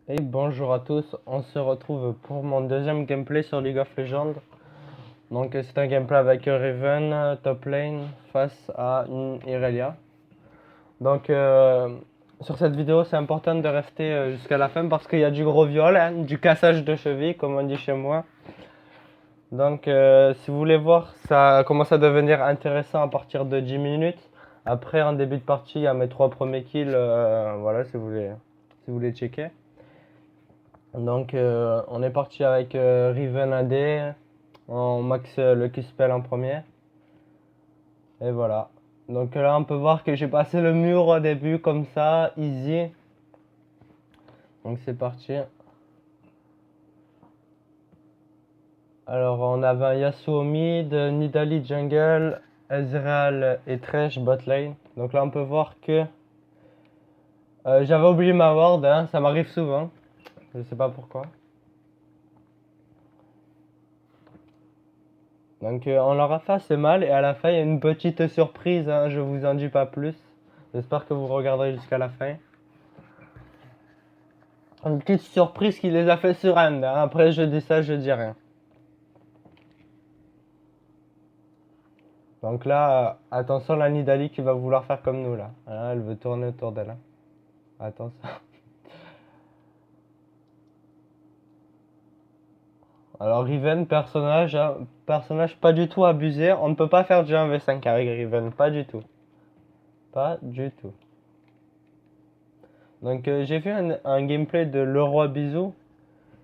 Et bonjour à tous, on se retrouve pour mon deuxième gameplay sur League of Legends. Donc c'est un gameplay avec Riven, top lane, face à une Irelia. Donc sur cette vidéo c'est important de rester jusqu'à la fin parce qu'il y a du gros viol, hein, du cassage de cheville comme on dit chez moi. Donc si vous voulez voir, ça commence à devenir intéressant à partir de 10 minutes. Après en début de partie, il y a mes 3 premiers kills, voilà si vous voulez checker. Donc on est parti avec Riven AD, on max le Q-Spell en premier. Et voilà. Donc là on peut voir que j'ai passé le mur au début comme ça, easy. Donc c'est parti. Alors on avait un Yasuo mid, Nidalee jungle, Ezreal et Thresh bot lane. Donc là on peut voir que j'avais oublié ma ward, hein, ça m'arrive souvent. Je sais pas pourquoi. Donc on leur a fait assez mal et à la fin il y a une petite surprise, hein, je vous en dis pas plus. J'espère que vous regarderez jusqu'à la fin. Une petite surprise qui les a fait sur End, hein. Après je dis ça, je dis rien. Donc là, attention la Nidalee qui va vouloir faire comme nous là. Là, elle veut tourner autour d'elle. Hein. Attention. Alors Riven, personnage, hein, personnage pas du tout abusé. On ne peut pas faire du 1v5 avec Riven, pas du tout. Pas du tout. Donc j'ai vu un gameplay de Leroy Bisou.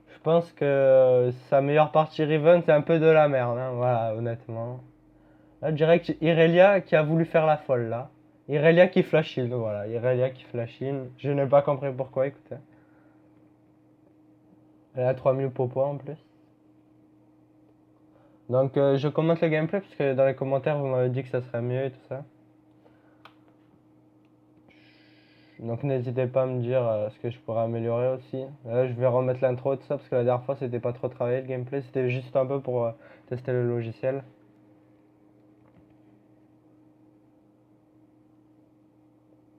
Je pense que sa meilleure partie Riven c'est un peu de la merde, hein, voilà, honnêtement. Là, direct Irelia qui a voulu faire la folle là. Irelia qui flash heal, voilà, Irelia qui flash heal. Je n'ai pas compris pourquoi, écoutez. Elle a 3000 popo en plus. Donc je commente le gameplay parce que dans les commentaires vous m'avez dit que ça serait mieux et tout ça. Donc n'hésitez pas à me dire ce que je pourrais améliorer aussi. Là je vais remettre l'intro et tout ça parce que la dernière fois c'était pas trop travaillé le gameplay, c'était juste un peu pour tester le logiciel.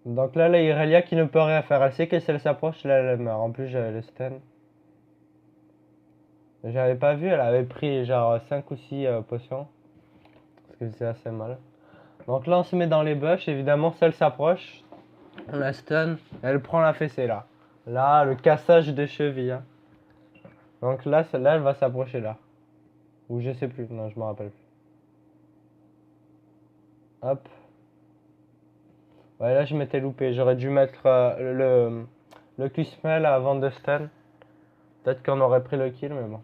Donc là la Irelia qui ne peut rien faire, elle sait que si elle s'approche là elle meurt. En plus j'avais le stun. J'avais pas vu, elle avait pris genre 5 ou 6 potions. Parce que c'est assez mal. Donc là on se met dans les bush, évidemment si elle s'approche, on la stun, elle prend la fessée là. Là, le cassage de cheville. Hein. Donc là, celle-là, elle va s'approcher là. Ou je sais plus, non, je me rappelle plus. Hop. Ouais, là, je m'étais loupé. J'aurais dû mettre le Q-Smell avant de stun. Peut-être qu'on aurait pris le kill, mais bon.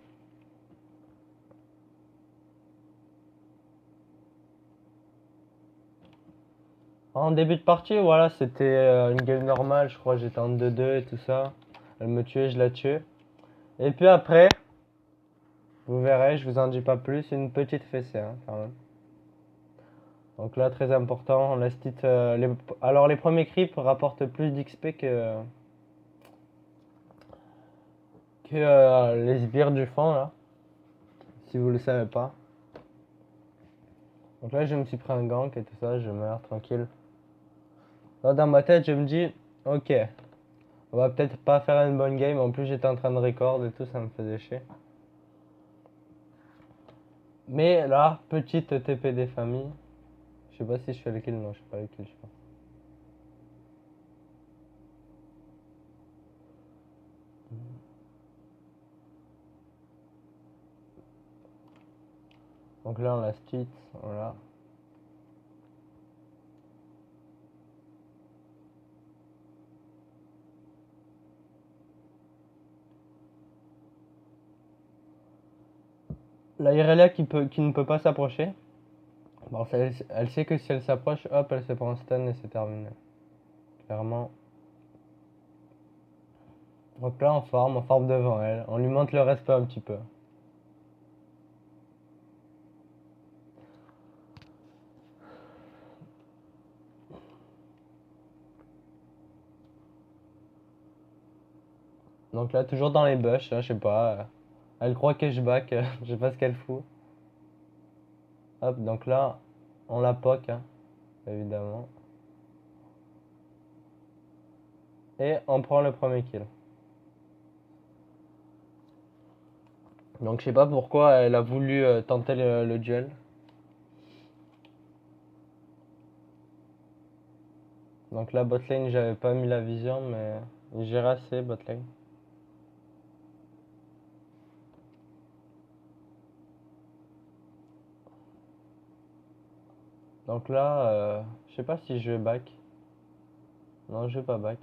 En début de partie, voilà, c'était une game normale. Je crois que j'étais en 2-2 et tout ça. Elle me tuait, je la tuais. Et puis après, vous verrez, je vous en dis pas plus, une petite fessée, hein, quand même. Donc là, très important, on laisse titre. Alors, les premiers creeps rapportent plus d'XP que les sbires du fond, là. Si vous le savez pas. Donc là, je me suis pris un gank et tout ça, je meurs tranquille. Là, dans ma tête, je me dis, ok, on va peut-être pas faire une bonne game. En plus, j'étais en train de record et tout, ça me faisait chier. Mais là, petite TP des familles. Je sais pas si je fais le kill, non, je fais pas le kill, je pense. Donc là, on la stit, voilà. La Irelia qui ne peut pas s'approcher. Bon, elle sait que si elle s'approche, hop, elle se prend stun et c'est terminé. Clairement. Donc là, on forme devant elle. On lui montre le respect un petit peu. Donc là, toujours dans les bush, hein, je sais pas. Elle croit que je back, je sais pas ce qu'elle fout. Hop, donc là, on la poke, hein, évidemment. Et on prend le premier kill. Donc je sais pas pourquoi elle a voulu tenter le duel. Donc là, botlane, j'avais pas mis la vision, mais j'ai assez botlane. Donc là, je sais pas si je vais back. Non, je vais pas back.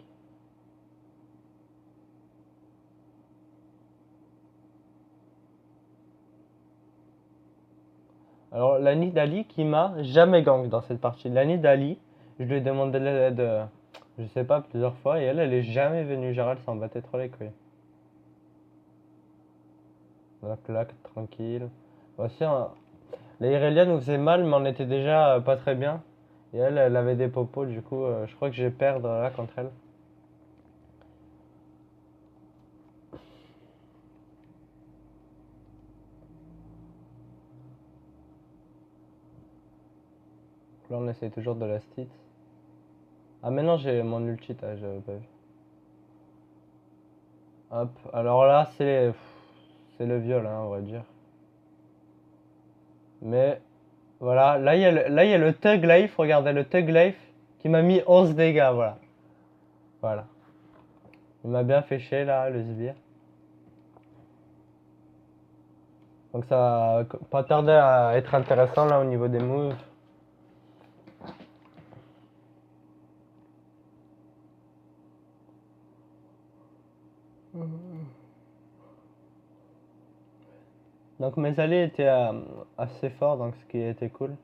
Alors, la Nidalee qui m'a jamais gank dans cette partie. La Nidalee, je lui ai demandé l'aide, je sais pas, plusieurs fois, et elle est jamais venue. Genre, elle s'en battait trop les couilles. Donc là, tranquille. Aussi, la Irelia nous faisait mal, mais on était déjà pas très bien. Et elle avait des popos, du coup, je crois que je vais perdre là contre elle. Là, on essaye toujours de la stit. Ah, maintenant j'ai mon ulti, j'avais pas vu. Hop, alors là, c'est le viol, hein, on va dire. Mais voilà, là, il y a le Tug Life, regardez le Tug Life qui m'a mis 11 dégâts, voilà. Voilà. Il m'a bien fait chier là, le sbire. Donc ça va pas tarder à être intéressant là au niveau des moves. Donc mes alliés étaient assez forts, donc ce qui était cool.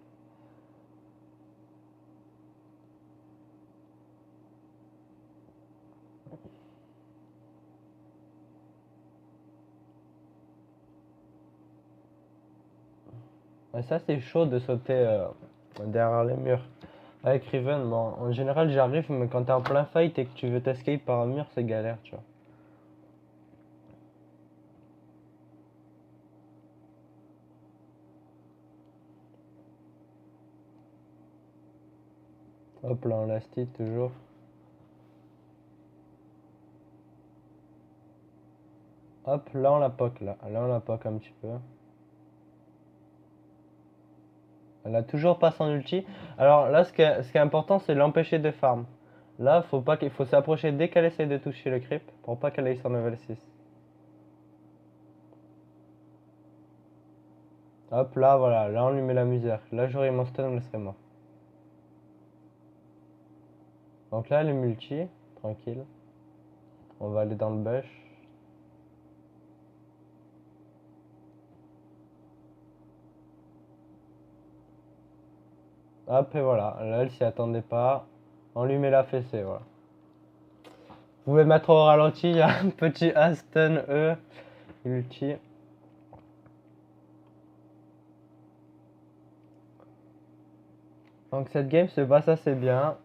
Et ça c'est chaud de sauter derrière les murs. Avec Riven, bon, en général j'arrive, mais quand t'es en plein fight et que tu veux t'escape par un mur, c'est galère, tu vois. Hop là, on last hit toujours. Hop, là on la poke, là. Là on la poke un petit peu. Elle a toujours pas son ulti. Alors là, ce qui est important, c'est l'empêcher de farm. Là, faut pas qu'il faut s'approcher dès qu'elle essaie de toucher le creep pour pas qu'elle aille son level 6. Hop, là, voilà. Là, on lui met la misère. Là, j'aurais mon stun, elle serait mort. Donc là, elle est multi. Tranquille. On va aller dans le bush. Hop, et voilà. Là, elle s'y attendait pas. On lui met la fessée, voilà. Vous pouvez mettre au ralenti, il y a un petit Aston E. Ulti. Donc cette game se passe assez bien.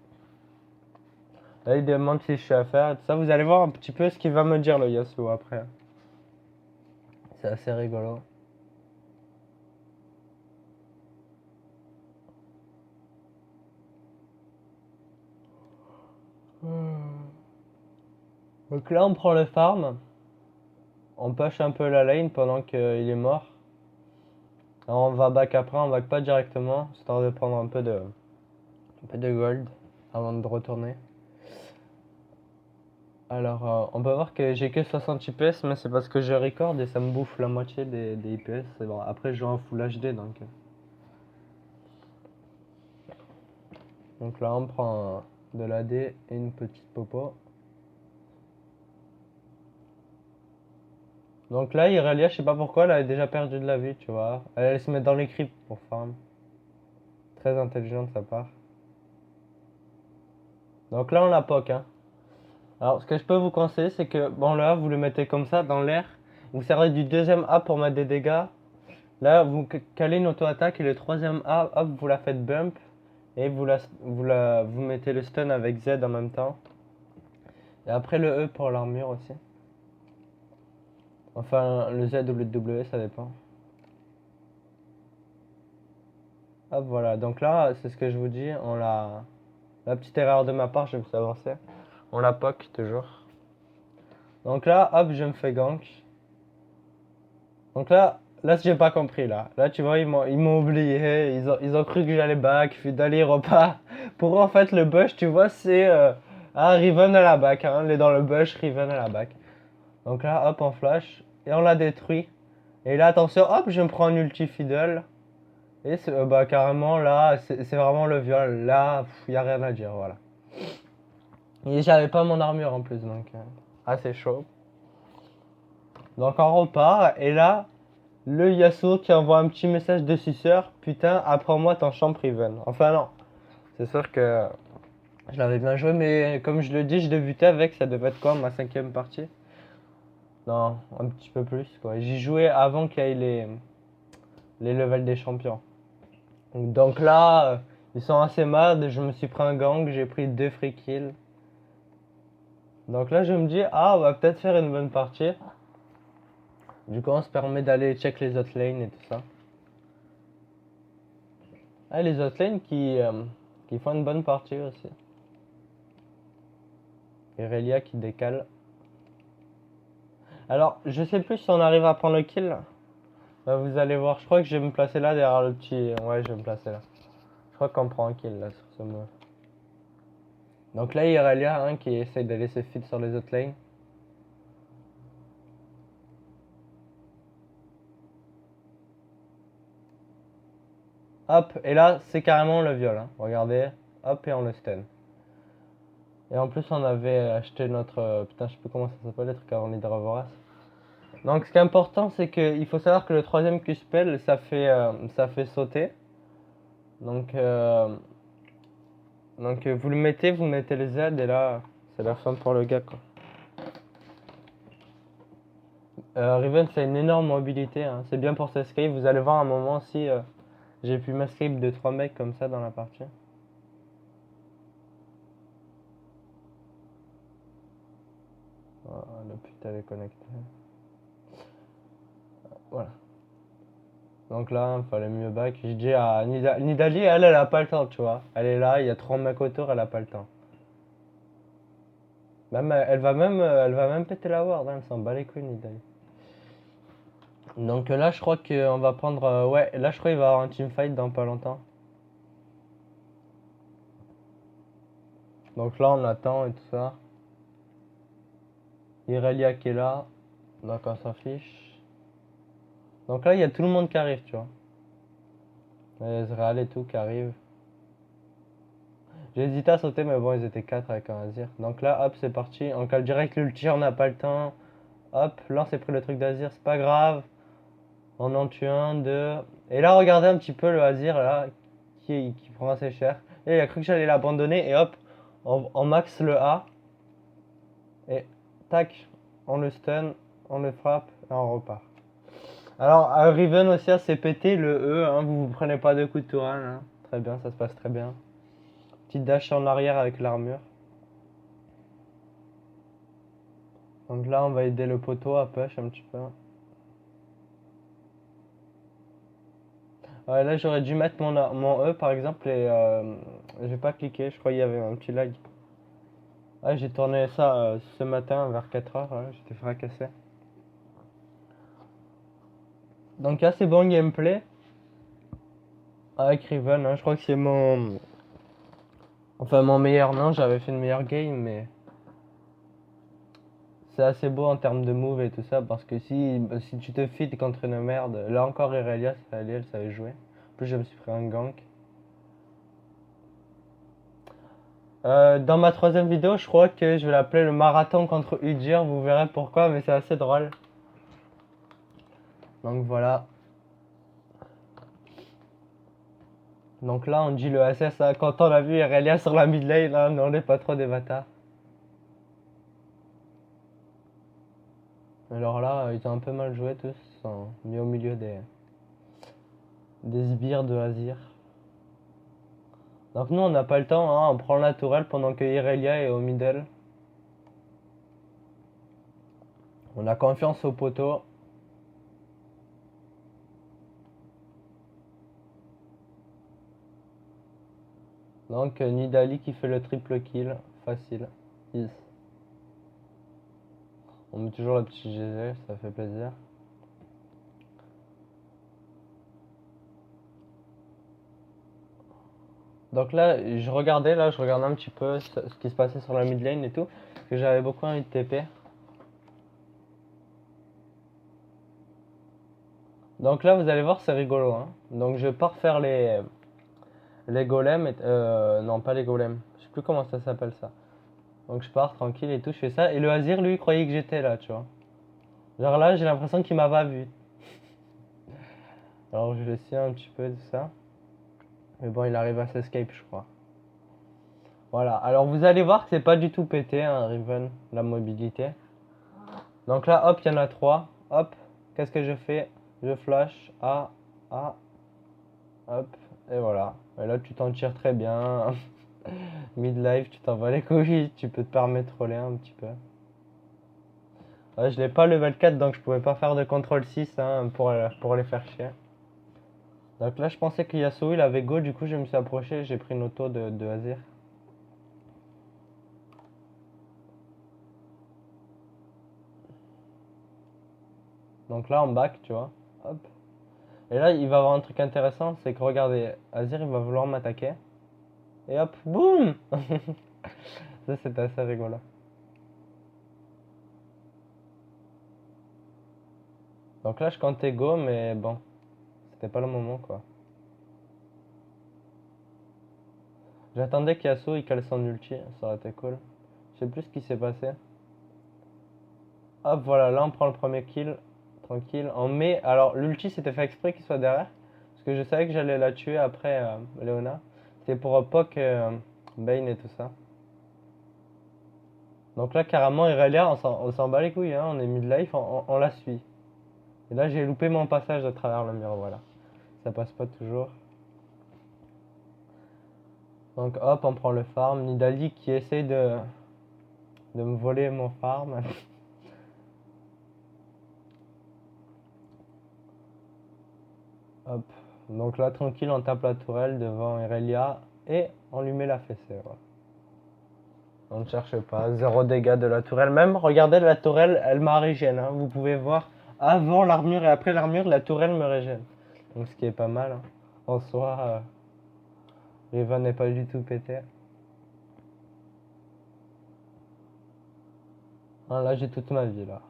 Là, il demande si je suis à faire. Ça, vous allez voir un petit peu ce qu'il va me dire, le Yasuo, après. C'est assez rigolo. Donc là, on prend le farm. On push un peu la lane pendant qu'il est mort. Alors on va back après, on back pas directement, histoire de prendre un peu de gold avant de retourner. Alors, on peut voir que j'ai que 60 IPS, mais c'est parce que je record et ça me bouffe la moitié des IPS. Bon, après, je joue en Full HD, donc là, on prend de l'AD et une petite popo. Donc là, Irelia, je sais pas pourquoi, elle a déjà perdu de la vie, tu vois. Elle se met dans les creeps pour farm. Très intelligent de sa part. Donc là, on la poke, hein. Alors, ce que je peux vous conseiller, c'est que, bon, là, vous le mettez comme ça, dans l'air. Vous servez du deuxième A pour mettre des dégâts. Là, vous calez une auto-attaque et le troisième A, hop, vous la faites bump. Et vous mettez le stun avec Z en même temps. Et après le E pour l'armure aussi. Enfin, le Z ou le W, ça dépend. Hop, voilà. Donc là, c'est ce que je vous dis. La petite erreur de ma part, je vais vous avancer. On la poke toujours. Donc là, hop, je me fais gank. Donc là j'ai pas compris là. Là tu vois ils m'ont oublié, ils ont cru que j'allais back, Fidali repart. Pour eux en fait le bush tu vois c'est Riven à la back, hein. Il est dans le bush, Riven à la back. Donc là hop en flash et on l'a détruit. Et là attention hop je me prends un ulti fiddle. Et bah carrément là c'est vraiment le viol. Là y a rien à dire voilà. Et j'avais pas mon armure en plus donc assez chaud. Donc on repart et là le Yasuo qui envoie un petit message de suceur, putain, apprends-moi ton champ Riven. Enfin non, c'est sûr que je l'avais bien joué, mais comme je le dis, je débutais avec, ça devait être quoi, ma 5ème partie? Non, un petit peu plus quoi. J'y jouais avant qu'il y ait les levels des champions. Donc là, ils sont assez mad, je me suis pris un gang, j'ai pris 2 free kills. Donc là, je me dis, ah, on va peut-être faire une bonne partie. Du coup, on se permet d'aller check les autres lanes et tout ça. Ah, les autres lanes qui font une bonne partie aussi. Irelia qui décale. Alors, je sais plus si on arrive à prendre le kill. Bah, vous allez voir, je crois que je vais me placer là derrière le petit. Ouais, je vais me placer là. Je crois qu'on prend un kill là sur ce move. Donc là, Irelia hein, qui essaye d'aller se feed sur les autres lanes. Hop, et là, c'est carrément le viol. Hein. Regardez, hop, et on le stun. Et en plus, on avait acheté notre. Putain, je sais plus comment ça s'appelle, les trucs avant l'Hydra Vorace. Donc, ce qui est important, c'est qu'il faut savoir que le troisième Q-spell, ça fait sauter. Donc, vous le mettez, vous mettez les Z et là, c'est la fin pour le gars quoi. Riven, c'est une énorme mobilité, hein. C'est bien pour s'escape. Vous allez voir un moment si j'ai pu m'escape de 3 mecs comme ça dans la partie. Oh, le putain est connecté. Voilà. Donc là, il fallait mieux back. Je dis à Nidali, elle a pas le temps, tu vois. Elle est là, il y a 3 mecs autour, elle a pas le temps. Même, elle va même péter la ward, hein. Elle s'en bat les couilles, Nidali. Donc là, je crois qu'on va prendre. Ouais, là, je crois qu'il va y avoir un teamfight dans pas longtemps. Donc là, on attend et tout ça. Irelia qui est là. Donc on s'en fiche. Donc là, il y a tout le monde qui arrive, tu vois. Ezreal et tout qui arrive. J'ai hésité à sauter, mais bon, ils étaient 4 avec un Azir. Donc là, hop, c'est parti. On cale direct l'ulti, on n'a pas le temps. Hop, là, on s'est pris le truc d'Azir, c'est pas grave. On en tue un, deux. Et là, regardez un petit peu le Azir, là, qui prend assez cher. Et il a cru que j'allais l'abandonner, et hop, on max le A. Et tac, on le stun, on le frappe, et on repart. Alors, Riven aussi a s'est pété le E, hein, vous prenez pas de coup de tourelle, hein. Très bien, ça se passe très bien. Petite dash en arrière avec l'armure. Donc là, on va aider le poteau à push un petit peu. Ouais, là, j'aurais dû mettre mon E par exemple et j'ai pas cliqué, je crois qu'il y avait un petit lag. Ouais, j'ai tourné ça ce matin vers 4h, ouais, j'étais fracassé. Donc assez bon gameplay avec Riven, hein, je crois que c'est mon. Enfin, mon meilleur, non, j'avais fait une meilleure game, mais c'est assez beau en termes de move et tout ça parce que si tu te fites contre une merde, là encore Irelia, elle savait jouer. En plus, je me suis pris un gank. Dans ma troisième vidéo, je crois que je vais l'appeler le marathon contre Ujir. Vous verrez pourquoi, mais c'est assez drôle. Donc voilà. Donc là, on dit le SS. Hein, quand on a vu Irelia sur la mid lane, là, on n'est pas trop des bâtards. Alors là, ils ont un peu mal joué tous. Ils sont mis au milieu des sbires de Azir. Donc nous, on n'a pas le temps. Hein, on prend la tourelle pendant que Irelia est au middle. On a confiance au poteau. Donc Nidali qui fait le triple kill. Facile. Yes. On met toujours le petit GG, ça fait plaisir. Donc là, je regardais un petit peu ce qui se passait sur la mid lane et tout. Parce que j'avais beaucoup envie de TP. Donc là, vous allez voir, c'est rigolo, hein. Donc je pars faire les golems. Non, pas les golems. Je sais plus comment ça s'appelle ça. Donc je pars tranquille et tout, je fais ça. Et le Azir, lui, il croyait que j'étais là, tu vois. Genre là, j'ai l'impression qu'il m'a pas vu. Alors je le suis un petit peu de ça. Mais bon, il arrive à s'escape, je crois. Voilà. Alors vous allez voir que c'est pas du tout pété, hein, Riven, la mobilité. Donc là, hop, il y en a trois. Hop, qu'est-ce que je fais? Je flash. Hop, et voilà. Et là, tu t'en tires très bien. Mid-life, tu t'en vas les couilles. Tu peux te permettre de troller un petit peu. Ouais, je l'ai pas level 4, donc je pouvais pas faire de contrôle 6 hein, pour les faire chier. Donc là, je pensais que Yasuo il avait go, du coup, je me suis approché. J'ai pris une auto de Azir. Donc là, en back, tu vois. Hop. Et là, il va avoir un truc intéressant, c'est que regardez, Azir, il va vouloir m'attaquer. Et hop, boum. Ça, c'était assez rigolo. Donc là, je comptais go, mais bon, c'était pas le moment, quoi. J'attendais qu'Yasuo il cale son ulti, ça aurait été cool. Je sais plus ce qui s'est passé. Hop, voilà, là on prend le premier kill, tranquille. On met, alors l'ulti c'était fait exprès qu'il soit derrière, parce que je savais que j'allais la tuer après Leona. C'était pour poke Bane et tout ça. Donc là carrément Irelia, on s'en bat les couilles, hein, on est mid-life, on la suit. Et là j'ai loupé mon passage à travers le mur, voilà. Ça passe pas toujours. Donc hop, on prend le farm. Nidali qui essaye de me voler mon farm. Hop. Donc là, tranquille, on tape la tourelle devant Irelia et on lui met la fessée. Voilà. On ne cherche pas, zéro dégâts de la tourelle. Même, regardez, la tourelle, elle m'a régène. Hein. Vous pouvez voir, avant l'armure et après l'armure, la tourelle me régène. Donc ce qui est pas mal. Hein. En soi, Riven n'est pas du tout pété. Ah, là, j'ai toute ma vie, là.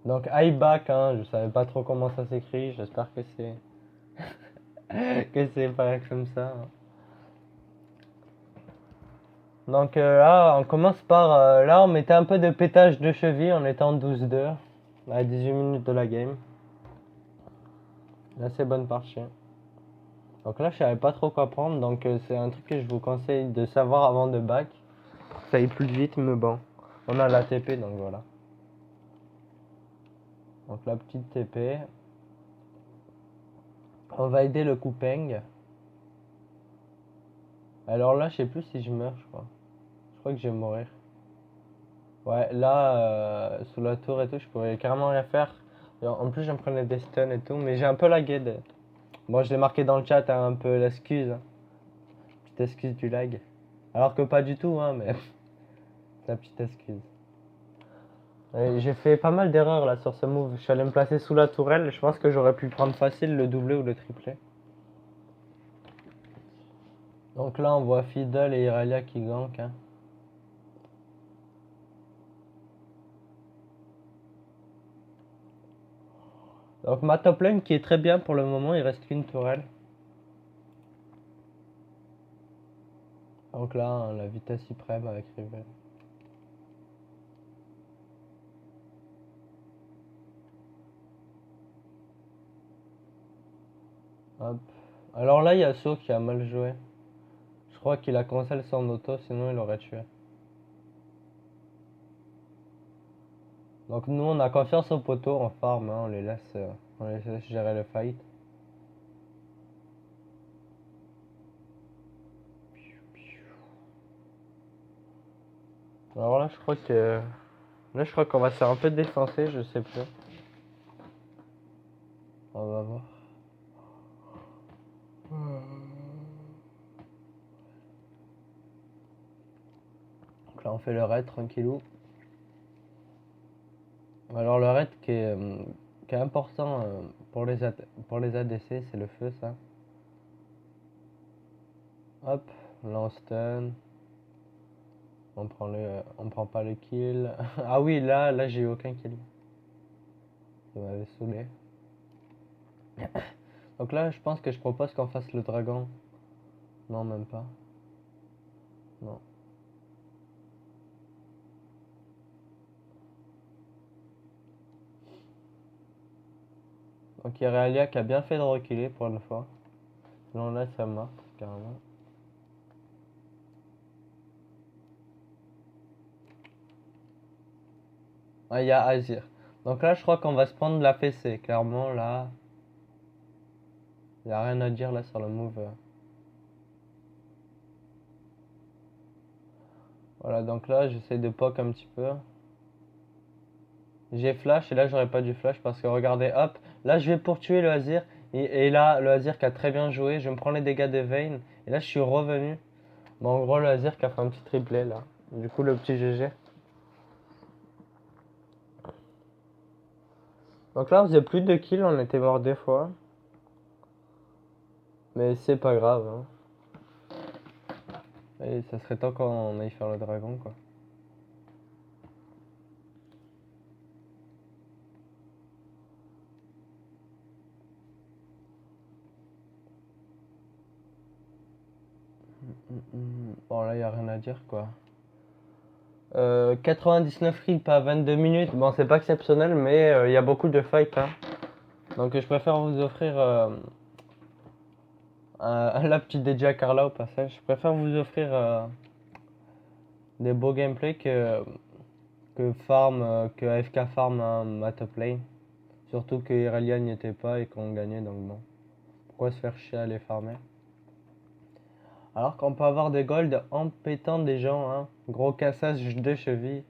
Donc, I back, hein, je savais pas trop comment ça s'écrit. J'espère que c'est que c'est pas comme ça. Hein. Donc là, on commence par... là, on mettait un peu de pétage de cheville, on était en 12-2, à 18 minutes de la game. Là, c'est bonne partie. Donc là, je savais pas trop quoi prendre, donc c'est un truc que je vous conseille de savoir avant de back. Ça aille plus vite, mais bon. On a la TP, donc voilà. Donc la petite TP. On va aider le Coupeng. Alors là, je sais plus si je meurs, je crois. Je crois que je vais mourir. Ouais, là, sous la tour et tout, je pourrais carrément rien faire. Et en plus, je me prenais des stuns et tout, mais j'ai un peu lagué. Bon, je l'ai marqué dans le chat, hein, un peu l'excuse. Hein. Petite excuse du lag. Alors que pas du tout, hein, mais c'est la petite excuse. J'ai fait pas mal d'erreurs là sur ce move. Je suis allé me placer sous la tourelle. Je pense que j'aurais pu prendre facile le doublé ou le triplé. Donc là, on voit Fiddle et Irelia qui gank. Hein. Donc ma top lane qui est très bien pour le moment, il reste qu'une tourelle. Donc là, hein, la vitesse suprême avec Riven. Hop. Alors là, il y a So qui a mal joué. Je crois qu'il a cancel son auto, sinon il aurait tué. Donc nous, on a confiance au poteau, on farm, hein, on les laisse gérer le fight. Alors là, je crois qu'on va se faire un peu défoncer, je sais plus. On va voir. Donc là, on fait le raid tranquillou. Alors le raid qui est important pour les ADC, c'est le feu, ça. Hop, là on stun. On prend pas le kill. Ah oui, là j'ai eu aucun kill. Ça m'avait saoulé. Donc là, je pense que je propose qu'on fasse le dragon. Non, même pas. Non. Donc il y a Realia qui a bien fait de reculer pour une fois. Non, là ça mort, carrément. Ah, il y a Azir. Donc là, je crois qu'on va se prendre la fessée. Clairement, là, il n'y a rien à dire là sur le move. Voilà, donc là, j'essaie de poke un petit peu. J'ai flash et là, j'aurais pas dû flash parce que regardez, hop, là, je vais pour tuer le Azir. Et là, le Azir qui a très bien joué. Je me prends les dégâts de Vayne. Et là, je suis revenu. Bon, en gros, le Azir qui a fait un petit triplé là. Du coup, le petit GG. Donc là, on faisait plus de kills, on était mort des fois. Mais c'est pas grave, hein. Et ça serait temps qu'on aille faire le dragon, quoi. Bon, là, y a rien à dire, quoi. 99 kills à 22 minutes. Bon, c'est pas exceptionnel, mais il y a beaucoup de fights, hein. Donc, je préfère vous offrir la petite DJ Carla au passage. Je préfère vous offrir des beaux gameplays que AFK farm ma top lane. Surtout que Irelia n'y était pas et qu'on gagnait, donc bon. Pourquoi se faire chier à les farmer? Alors qu'on peut avoir des golds en pétant des gens, hein. Gros cassage de cheville,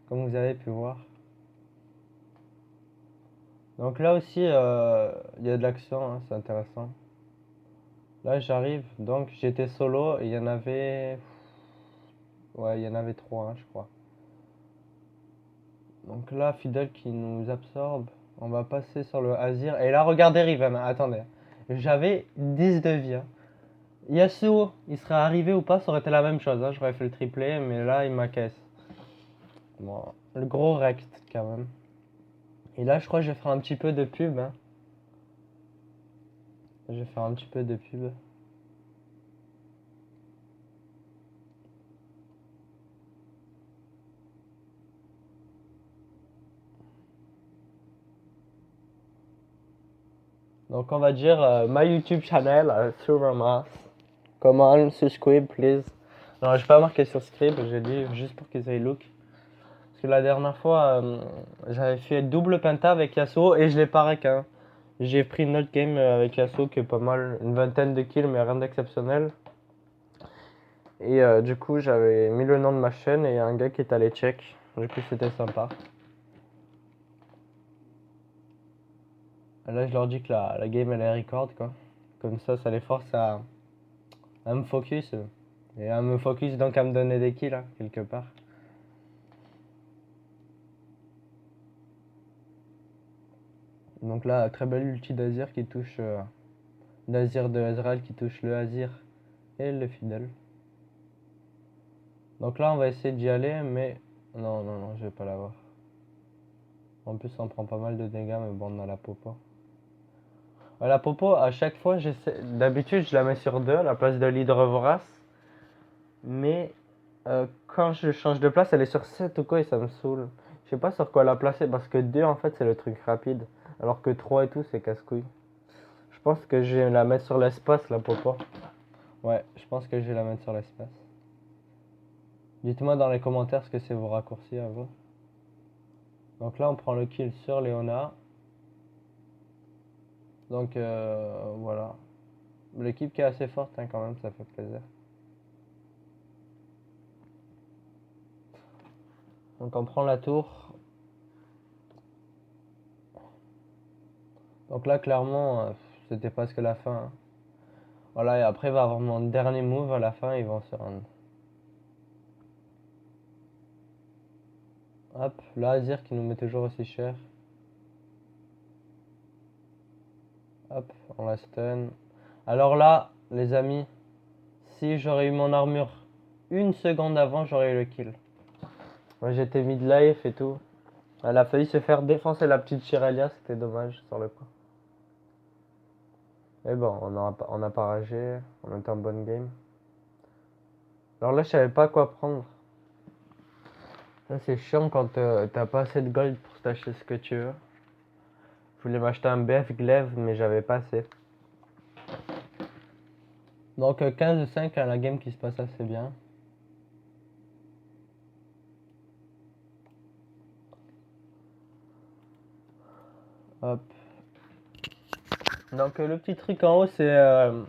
comme vous avez pu voir. Donc là aussi, il y a de l'action, hein, c'est intéressant. Là, j'arrive, donc j'étais solo et il y en avait. Ouais, il y en avait trois, hein, je crois. Donc là, Fidel qui nous absorbe. On va passer sur le Azir. Et là, regardez Riven, hein, attendez. J'avais 10 de vie, hein. Yasuo, il serait arrivé ou pas, ça aurait été la même chose, hein. J'aurais fait le triplé, mais là, il m'a caisse. Bon, le gros rect quand même. Et là, je crois que je vais faire un petit peu de pub, hein. Je vais faire un petit peu de pub. Donc on va dire my YouTube channel, Surama. Come on, subscribe please. Non, j'ai pas marqué subscribe, j'ai dit juste pour qu'ils aient look. Parce que la dernière fois, j'avais fait double penta avec Yasuo et je l'ai pas rec, hein. J'ai pris une autre game avec Yasuo qui est pas mal, une vingtaine de kills mais rien d'exceptionnel. Et du coup, j'avais mis le nom de ma chaîne et un gars qui est allé check. Du coup, c'était sympa. Là, je leur dis que la game elle est record, quoi. Comme ça les force à me focus. Et à me focus donc à me donner des kills, hein, quelque part. Donc là, très belle ulti d'Azir qui touche. D'Azir de Ezreal qui touche le Azir et le Fidèle. Donc là, on va essayer d'y aller, mais. Non, non, non, je vais pas l'avoir. En plus, on prend pas mal de dégâts, mais bon, on a la popo. La popo, à chaque fois, j'essaie. D'habitude, je la mets sur 2 à la place de l'hydre vorace. Mais quand je change de place, elle est sur 7 ou quoi et ça me saoule. Je sais pas sur quoi la placer parce que 2 en fait c'est le truc rapide. Alors que 3 et tout c'est casse-couille. Je pense que je vais la mettre sur l'espace la popo. Ouais, je pense que je vais la mettre sur l'espace. Dites-moi dans les commentaires ce que c'est vos raccourcis à vous. Donc là on prend le kill sur Léona. Donc voilà. L'équipe qui est assez forte hein, quand même, ça fait plaisir. Donc on prend la tour. Donc là clairement c'était presque la fin, hein. Voilà, et après, il va avoir mon dernier move à la fin, ils vont se rendre. Hop, là, Azir qui nous met toujours aussi cher. Hop, on la stun. Alors là, les amis, si j'aurais eu mon armure une seconde avant, j'aurais eu le kill. Moi j'étais mid-life et tout. Elle a failli se faire défoncer la petite Chirelia, c'était dommage sur le coup. Mais bon, on n'a pas ragé, on était en bonne game. Alors là, je savais pas quoi prendre. Ça, c'est chiant quand t'as pas assez de gold pour t'acheter ce que tu veux. Je voulais m'acheter un BF glaive, mais j'avais pas assez. Donc 15-5 à la game qui se passe assez bien. Hop. Donc le petit truc en haut, c'est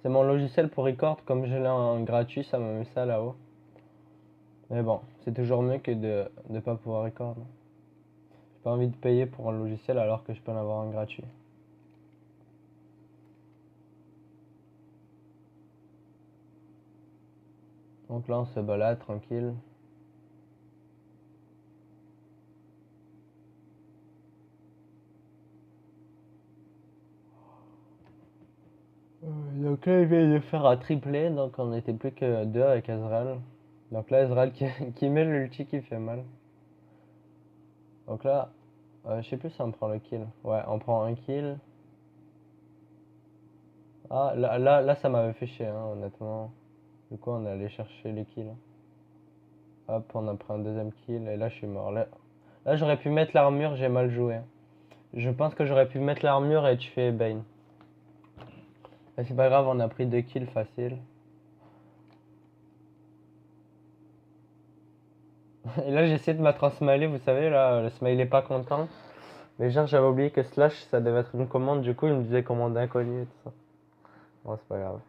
mon logiciel pour record. Comme je l'ai en gratuit, ça m'a mis ça là-haut. Mais bon, c'est toujours mieux que de ne pas pouvoir record. J'ai pas envie de payer pour un logiciel alors que je peux en avoir un gratuit. Donc là, on se balade tranquille. Donc là, il vient de faire un triplé, donc on n'était plus que deux avec Ezreal. Donc là, Ezreal qui met l'ulti qui fait mal. Donc là, je sais plus si on prend le kill. Ouais, on prend un kill. Ah, là ça m'avait fait chier, hein, honnêtement. Du coup, on est allé chercher les kills. Hop, on a pris un deuxième kill et là, je suis mort. Là j'aurais pu mettre l'armure, j'ai mal joué. Je pense que j'aurais pu mettre l'armure et tuer Bane. Mais c'est pas grave, on a pris 2 kills facile. Et là, j'ai essayé de mettre un smiley, vous savez, là, le smiley pas content. Mais genre, j'avais oublié que slash, ça devait être une commande, du coup, il me disait commande inconnue et tout ça. Bon, c'est pas grave.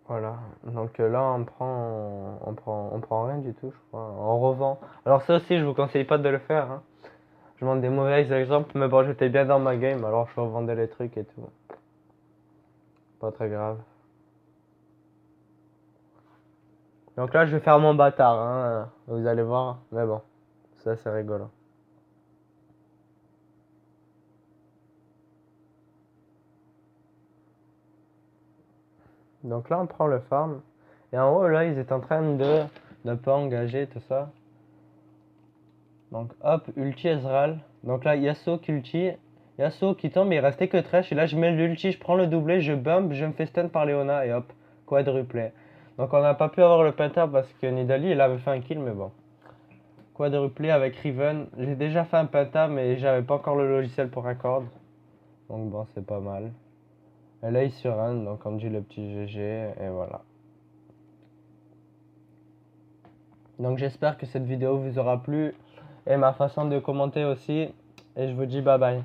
Voilà, donc là on prend rien du tout, je crois. On revend. Alors ça aussi, je vous conseille pas de le faire, hein. Je montre des mauvais exemples, mais bon, j'étais bien dans ma game, alors je revendais les trucs et tout. Pas très grave. Donc là, je vais faire mon bâtard, hein. Vous allez voir, mais bon, ça c'est rigolo. Donc là, on prend le farm. Et en haut, là, ils étaient en train de pas engager tout ça. Donc hop, ulti Ezreal. Donc là, Yasuo qui ulti. Yasuo qui tombe, il restait que Thresh. Et là, je mets l'ulti, je prends le doublé, je bump, je me fais stun par Leona et hop, quadruplé. Donc on n'a pas pu avoir le penta parce que Nidalee, il avait fait un kill, mais bon. Quadruplé avec Riven. J'ai déjà fait un penta, mais j'avais pas encore le logiciel pour record. Donc bon, c'est pas mal. Et là, il se run, donc on dit le petit GG, et voilà. Donc j'espère que cette vidéo vous aura plu et ma façon de commenter aussi. Et je vous dis bye bye.